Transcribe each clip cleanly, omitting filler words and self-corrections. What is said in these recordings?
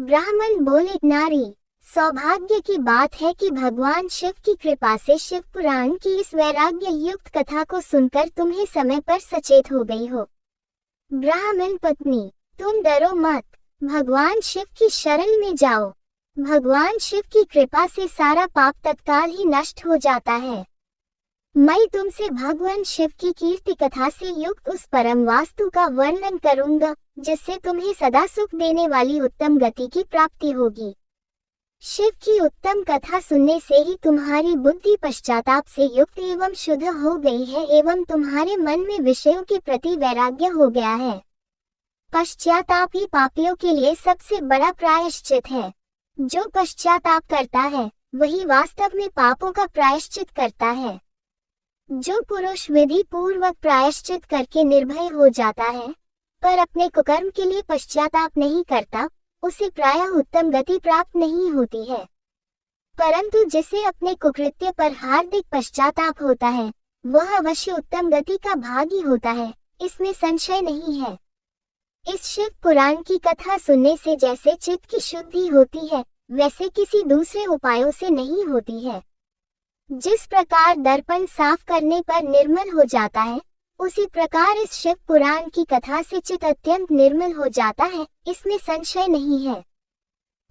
ब्राह्मण बोले, नारी, सौभाग्य की बात है कि भगवान शिव की कृपा से शिव पुराण की इस वैराग्य युक्त कथा को सुनकर तुम्हें समय पर सचेत हो गई हो। ब्राह्मण पत्नी, तुम डरो मत, भगवान शिव की शरण में जाओ। भगवान शिव की कृपा से सारा पाप तत्काल ही नष्ट हो जाता है। मैं तुमसे भगवान शिव की कीर्ति कथा से युक्त उस परम वास्तु का वर्णन करूंगा, जिससे तुम्हें सदा सुख देने वाली उत्तम गति की प्राप्ति होगी। शिव की उत्तम कथा सुनने से ही तुम्हारी बुद्धि पश्चाताप से युक्त एवं शुद्ध हो गई है एवं तुम्हारे मन में विषयों के प्रति वैराग्य हो गया है। पश्चाताप ही पापियों के लिए सबसे बड़ा प्रायश्चित है। जो पश्चाताप करता है वही वास्तव में पापों का प्रायश्चित करता है। जो पुरुष विधि पूर्वक प्रायश्चित करके निर्भय हो जाता है पर अपने कुकर्म के लिए पश्चाताप नहीं करता, उसे प्रायः उत्तम गति प्राप्त नहीं होती है। परंतु जिसे अपने कुकृत्य पर हार्दिक पश्चाताप होता है वह अवश्य उत्तम गति का भागी होता है, इसमें संशय नहीं है। इस शिव पुराण की कथा सुनने से जैसे चित्त की शुद्धि होती है वैसे किसी दूसरे उपायों से नहीं होती है। जिस प्रकार दर्पण साफ करने पर निर्मल हो जाता है, उसी प्रकार इस शिव पुराण की कथा से चित्त अत्यंत निर्मल हो जाता है, इसमें संशय नहीं है।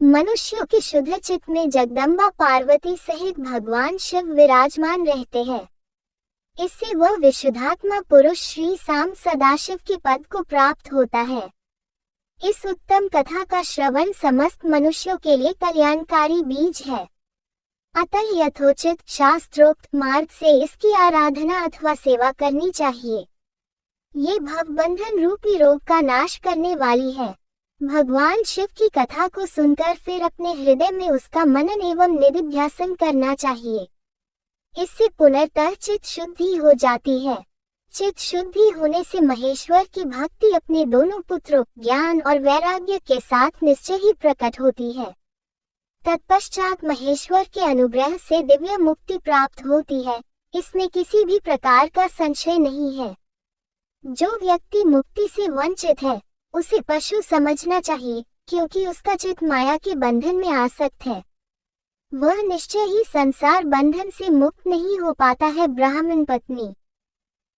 मनुष्यों के शुद्ध चित्त में जगदम्बा पार्वती सहित भगवान शिव विराजमान रहते हैं। इससे वह विशुद्धात्मा पुरुष श्री शाम सदाशिव के पद को प्राप्त होता है। इस उत्तम कथा का श्रवण समस्त मनुष्यों के लिए कल्याणकारी बीज है। अतः यथोचित शास्त्रोक्त मार्ग से इसकी आराधना अथवा सेवा करनी चाहिए। ये भवबंधन रूपी रोग का नाश करने वाली है। भगवान शिव की कथा को सुनकर फिर अपने हृदय में उसका मनन एवं निधिध्यासन करना चाहिए। इससे पुनर्तः चित्त शुद्धि हो जाती है। चित्त शुद्धि होने से महेश्वर की भक्ति अपने दोनों पुत्रों ज्ञान और वैराग्य के साथ निश्चय ही प्रकट होती है। तत्पश्चात महेश्वर के अनुग्रह से दिव्य मुक्ति प्राप्त होती है, इसमें किसी भी प्रकार का संशय नहीं है। जो व्यक्ति मुक्ति से वंचित है उसे पशु समझना चाहिए, क्योंकि उसका चित्त माया के बंधन में आसक्त है। वह निश्चय ही संसार बंधन से मुक्त नहीं हो पाता है। ब्राह्मण पत्नी,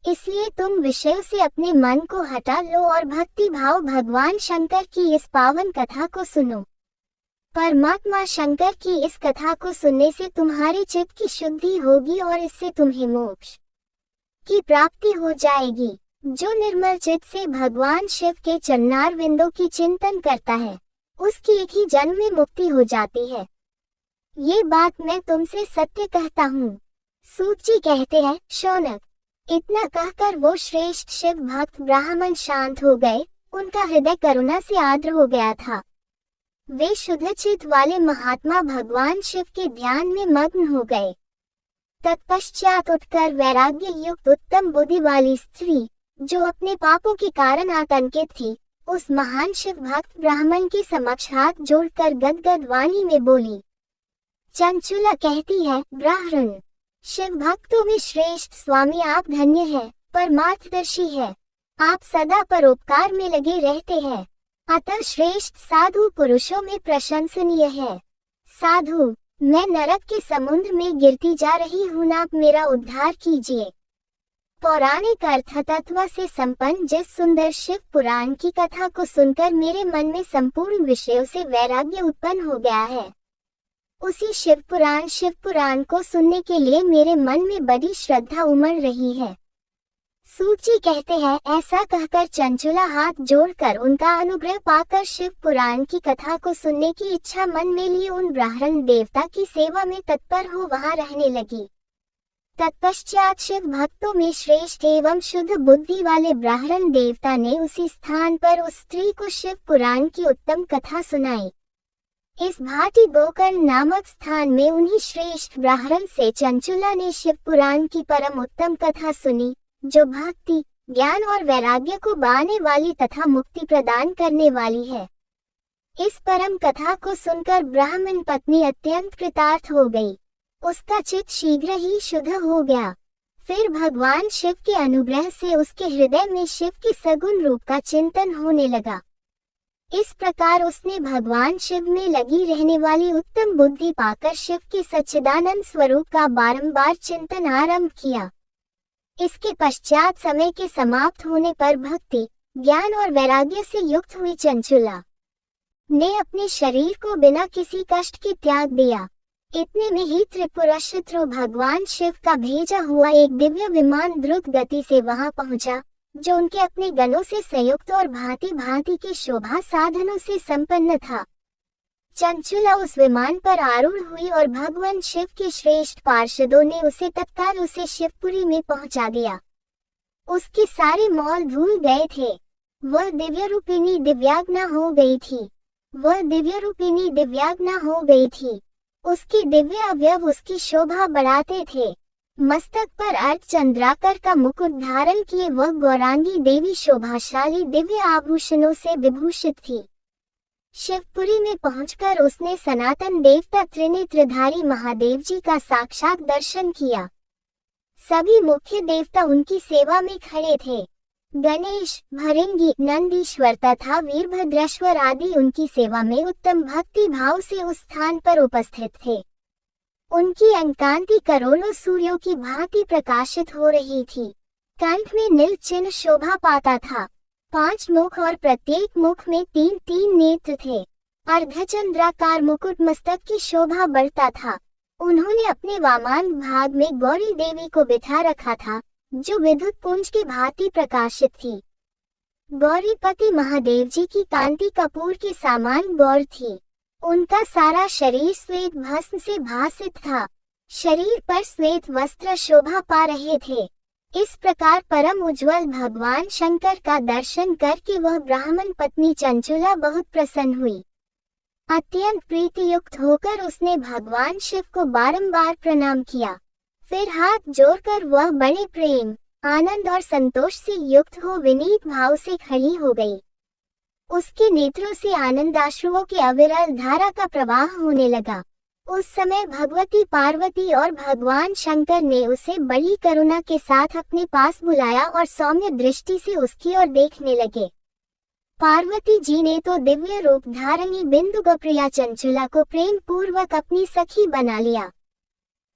इसलिए तुम विषयों से अपने मन को हटा लो और भक्ति भाव भगवान शंकर की इस पावन कथा को सुनो। परमात्मा शंकर की इस कथा को सुनने से तुम्हारे चित्त की शुद्धि होगी और इससे तुम्हें मोक्ष की प्राप्ति हो जाएगी। जो निर्मल चित्त से भगवान शिव के चरणार विंदों की चिंतन करता है उसकी एक ही जन्म में मुक्ति हो जाती है। ये बात मैं तुमसे सत्य कहता हूँ। सूत जी कहते हैं, शौनक, इतना कहकर वो श्रेष्ठ शिव भक्त ब्राह्मण शांत हो गए। उनका हृदय करुणा से आर्द्र हो गया था। वे शुद्ध चित्त वाले महात्मा भगवान शिव के ध्यान में मग्न हो गए। तत्पश्चात उठकर वैराग्य युक्त उत्तम बुद्धि वाली स्त्री, जो अपने पापों के कारण आतंकित थी, उस महान शिव भक्त ब्राह्मण के समक्ष हाथ जोड़कर गदगद वाणी में बोली। चंचुला कहती है, ब्राह्मण, शिव भक्तों में श्रेष्ठ स्वामी आप धन्य हैं, परमार्थदर्शी है। आप सदा परोपकार में लगे रहते हैं, अतः श्रेष्ठ साधु पुरुषों में प्रशंसनीय है। साधु, मैं नरक के समुद्र में गिरती जा रही हूँ, आप मेरा उद्धार कीजिए। पौराणिक अर्थ तत्व से संपन्न जिस सुंदर शिव पुराण की कथा को सुनकर मेरे मन में संपूर्ण विषयों से वैराग्य उत्पन्न हो गया है, उसी शिव पुराण को सुनने के लिए मेरे मन में बड़ी श्रद्धा उमड़ रही है। सूची कहते हैं, ऐसा कहकर चंचुला हाथ जोड़कर उनका अनुग्रह पाकर शिव पुराण की कथा को सुनने की इच्छा मन में लिए उन ब्राह्मण देवता की सेवा में तत्पर हो वहां रहने लगी। तत्पश्चात शिव भक्तों में श्रेष्ठ एवं शुद्ध बुद्धि वाले ब्राह्मण देवता ने उसी स्थान पर उस स्त्री को शिव पुराण की उत्तम कथा सुनाई। इस भाटी गोकर्ण नामक स्थान में उन्हीं श्रेष्ठ ब्राह्मण से चंचुला ने शिव पुराण की परम उत्तम कथा सुनी, जो भक्ति, ज्ञान और वैराग्य को बाने वाली तथा मुक्ति प्रदान करने वाली है। इस परम कथा को सुनकर ब्राह्मण पत्नी अत्यंत कृतार्थ हो गई। उसका चित्त शीघ्र ही शुद्ध हो गया। फिर भगवान शिव के अनुग्रह से उसके हृदय में शिव के सगुण रूप का चिंतन होने लगा। इस प्रकार उसने भगवान शिव में लगी रहने वाली उत्तम बुद्धि पाकर शिव के सच्चिदानंद स्वरूप का बारंबार चिंतन आरंभ किया। इसके पश्चात समय के समाप्त होने पर भक्ति, ज्ञान और वैराग्य से युक्त हुई चंचुला ने अपने शरीर को बिना किसी कष्ट के त्याग दिया। इतने में ही त्रिपुरशत्रु भगवान शिव का भेजा हुआ एक दिव्य विमान द्रुत गति से वहां पहुंचा, जो उनके अपने गणों से संयुक्त और भांति भांति के शोभा साधनों से संपन्न था। चंचुला उस विमान पर आरूढ़ हुई और भगवान शिव के श्रेष्ठ पार्षदों ने उसे तत्काल उसे शिवपुरी में पहुंचा दिया। उसके सारे मौल धुल गए थे। वह दिव्य रूपिणी दिव्याग्ना हो गई थी। उसके दिव्य अवयव उसकी शोभा बढ़ाते थे। मस्तक पर अर्धचंद्राकर का मुकुट धारण किए वह गौरांगी देवी शोभाशाली दिव्य आभूषणों से विभूषित थी। शिवपुरी में पहुंचकर उसने सनातन देवता त्रिनेत्रधारी महादेव जी का साक्षात दर्शन किया। सभी मुख्य देवता उनकी सेवा में खड़े थे। गणेश, भृंगी, नंदीश्वर तथा वीरभद्रेश्वर आदि उनकी सेवा में उत्तम भक्ति भाव से उस स्थान पर उपस्थित थे। उनकी अंकांति करोड़ों सूर्यों की भांति प्रकाशित हो रही थी। कंठ में नील चिन्ह शोभा पाता था। 5 मुख और प्रत्येक मुख में 3-3 नेत्र थे। अर्धचंद्राकार मुकुट मस्तक की शोभा बढ़ता था। उन्होंने अपने वामांग भाग में गौरी देवी को बिठा रखा था, जो विद्युत पुंज की भांति प्रकाशित थी। गौरीपति महादेव जी की कांति कपूर के समान गौर थी। उनका सारा शरीर श्वेत भस्म से भासित था। शरीर पर श्वेत वस्त्र शोभा पा रहे थे। इस प्रकार परम उज्ज्वल भगवान शंकर का दर्शन करके वह ब्राह्मण पत्नी चंचुला बहुत प्रसन्न हुई। अत्यंत प्रीति युक्त होकर उसने भगवान शिव को बारंबार प्रणाम किया। फिर हाथ जोड़कर वह बड़े प्रेम, आनंद और संतोष से युक्त हो विनीत भाव से खड़ी हो गई। उसके नेत्रों से आनंदाश्रुओं की अविरल धारा का प्रवाह होने लगा। उस समय भगवती पार्वती और भगवान शंकर ने उसे बड़ी करुणा के साथ अपने पास बुलाया और सौम्य दृष्टि से उसकी ओर देखने लगे। पार्वती जी ने तो दिव्य रूप धारणी बिंदु गोप्रिया चंचुला को प्रेम पूर्वक अपनी सखी बना लिया।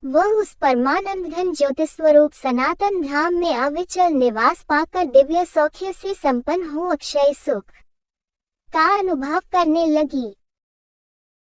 वह उस परमानंद घन ज्योति स्वरूप सनातन धाम में अविचल निवास पाकर दिव्य सौख्य से संपन्न हो अक्षय सुख का अनुभव करने लगी।